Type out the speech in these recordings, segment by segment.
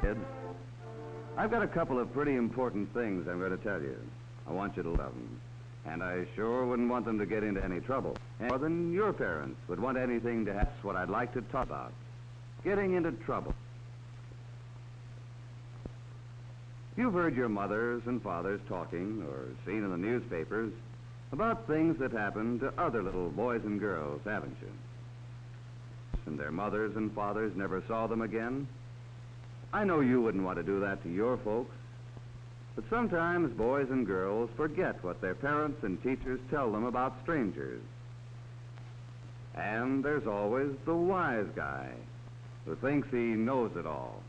Kids, I've got a couple of pretty important things I'm going to tell you. I want you to love them. And I sure wouldn't want them to get into any trouble. More than your parents would want anything to have. That's what I'd like to talk about. Getting into trouble. You've heard your mothers and fathers talking, or seen in the newspapers, about things that happen to other little boys and girls, haven't you? And their mothers and fathers never saw them again. I know you wouldn't want to do that to your folks, but sometimes boys and girls forget what their parents and teachers tell them about strangers. And there's always the wise guy who thinks he knows it all.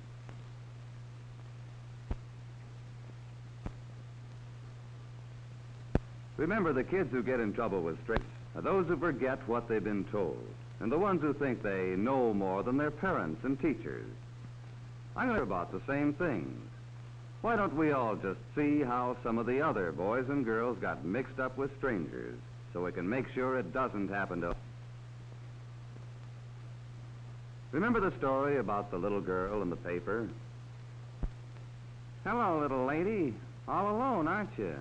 Remember, the kids who get in trouble with strangers are those who forget what they've been told, and the ones who think they know more than their parents and teachers. I'm going to about the same things. Why don't we all just see how some of the other boys and girls got mixed up with strangers, so we can make sure it doesn't happen to us? Remember the story about the little girl in the paper? Hello, little lady. All alone, aren't you?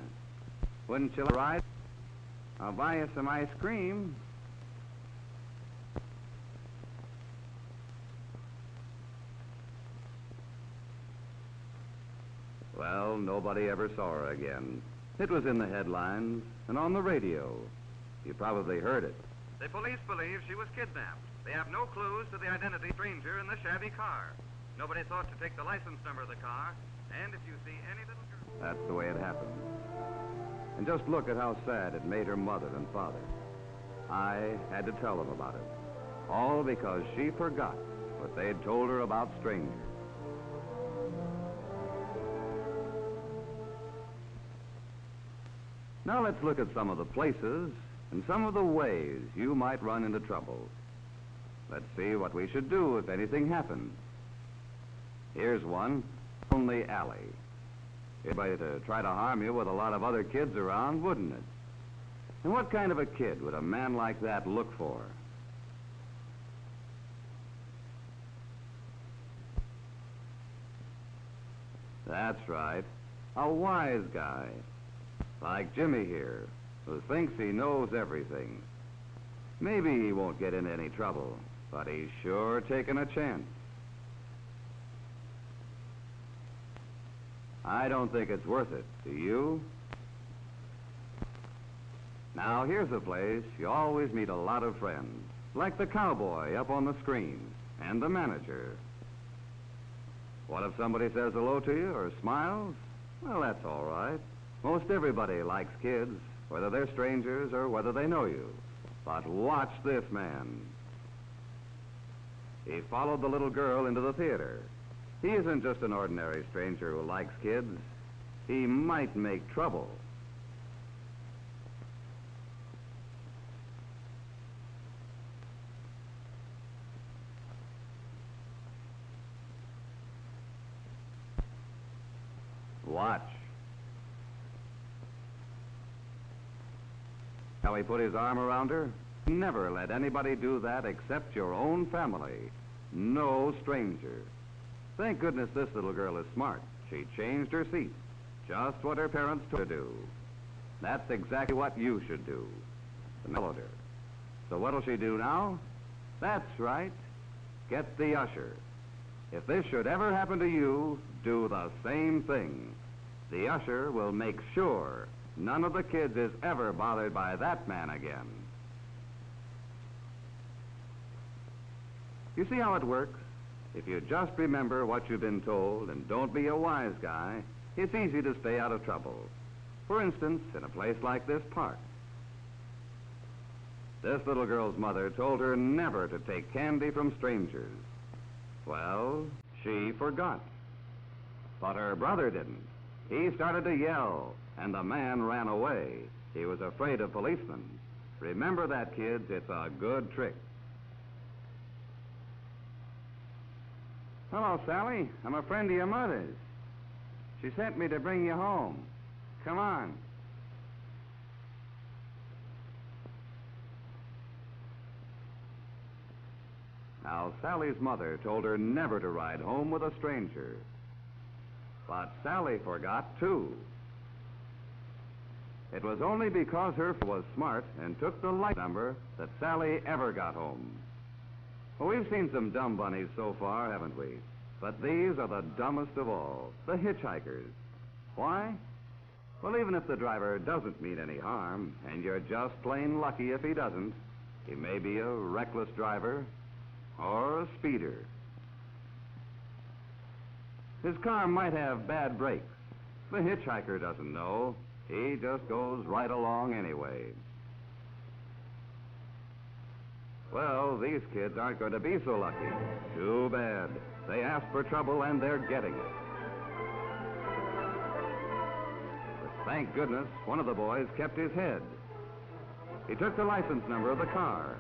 Wouldn't you like a ride? I'll buy you some ice cream. Well, nobody ever saw her again. It was in the headlines and on the radio. You probably heard it. The police believe she was kidnapped. They have no clues to the identity of the stranger in the shabby car. Nobody thought to take the license number of the car. And if you see any little girl... That's the way it happened. And just look at how sad it made her mother and father. I had to tell them about it. All because she forgot what they had told her about strangers. Now let's look at some of the places and some of the ways you might run into trouble. Let's see what we should do if anything happens. Here's one, lonely alley. Anybody to try to harm you with a lot of other kids around, wouldn't it? And what kind of a kid would a man like that look for? That's right, a wise guy. Like Jimmy here, who thinks he knows everything. Maybe he won't get into any trouble, but he's sure taking a chance. I don't think it's worth it, do you? Now, here's a place you always meet a lot of friends, like the cowboy up on the screen, and the manager. What if somebody says hello to you or smiles? Well, that's all right. Most everybody likes kids, whether they're strangers or whether they know you. But watch this man. He followed the little girl into the theater. He isn't just an ordinary stranger who likes kids. He might make trouble. Watch. How he put his arm around her? Never let anybody do that except your own family. No stranger. Thank goodness this little girl is smart. She changed her seat. Just what her parents told her to do. That's exactly what you should do. Followed her. So what'll she do now? That's right. Get the usher. If this should ever happen to you, do the same thing. The usher will make sure none of the kids is ever bothered by that man again. You see how it works? If you just remember what you've been told and don't be a wise guy, it's easy to stay out of trouble. For instance, in a place like this park. This little girl's mother told her never to take candy from strangers. Well, she forgot. But her brother didn't. He started to yell, and the man ran away. He was afraid of policemen. Remember that, kids. It's a good trick. Hello, Sally. I'm a friend of your mother's. She sent me to bring you home. Come on. Now, Sally's mother told her never to ride home with a stranger. But Sally forgot, too. It was only because her was smart and took the light number that Sally ever got home. Well, we've seen some dumb bunnies so far, haven't we? But these are the dumbest of all, the hitchhikers. Why? Well, even if the driver doesn't mean any harm, and you're just plain lucky if he doesn't, he may be a reckless driver or a speeder. His car might have bad brakes. The hitchhiker doesn't know. He just goes right along anyway. Well, these kids aren't going to be so lucky. Too bad. They asked for trouble and they're getting it. But thank goodness one of the boys kept his head. He took the license number of the car.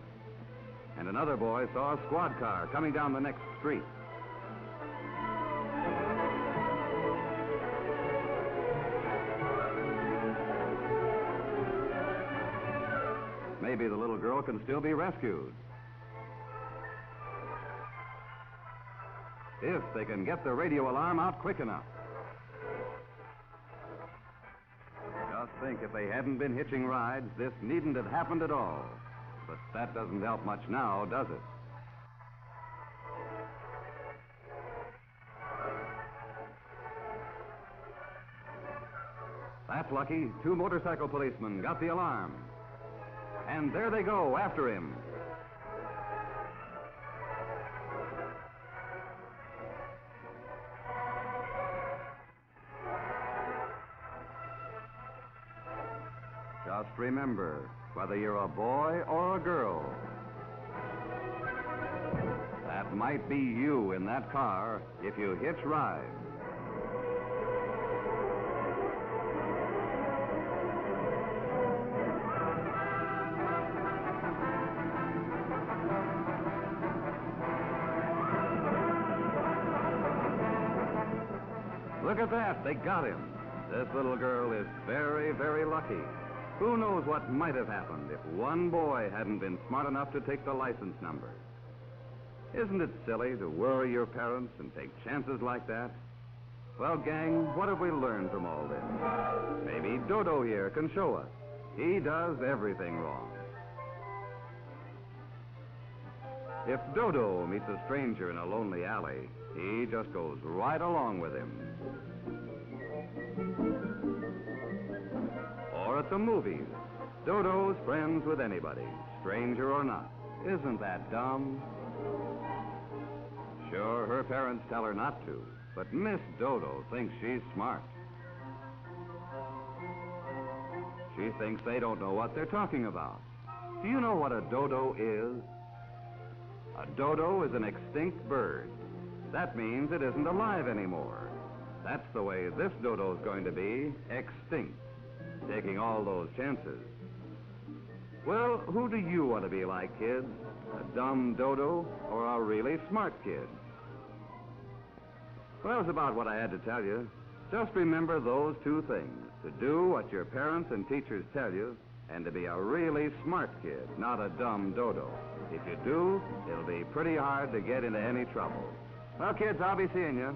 And another boy saw a squad car coming down the next street. Maybe the little girl can still be rescued. If they can get the radio alarm out quick enough. Just think, if they hadn't been hitching rides, this needn't have happened at all. But that doesn't help much now, does it? That's lucky. 2 motorcycle policemen got the alarm. And there they go, after him. Just remember, whether you're a boy or a girl, that might be you in that car if you hitch rides. Look at that, they got him. This little girl is very, very lucky. Who knows what might have happened if one boy hadn't been smart enough to take the license number? Isn't it silly to worry your parents and take chances like that? Well, gang, what have we learned from all this? Maybe Dodo here can show us. He does everything wrong. If Dodo meets a stranger in a lonely alley, he just goes right along with him. Or at the movies, Dodo's friends with anybody, stranger or not. Isn't that dumb? Sure, her parents tell her not to, but Miss Dodo thinks she's smart. She thinks they don't know what they're talking about. Do you know what a dodo is? A dodo is an extinct bird. That means it isn't alive anymore. That's the way this dodo's going to be, extinct, taking all those chances. Well, who do you want to be like, kids? A dumb dodo or a really smart kid? Well, that's about what I had to tell you. Just remember those 2 things: to do what your parents and teachers tell you, and to be a really smart kid, not a dumb dodo. If you do, it'll be pretty hard to get into any trouble. Well, kids, I'll be seeing you.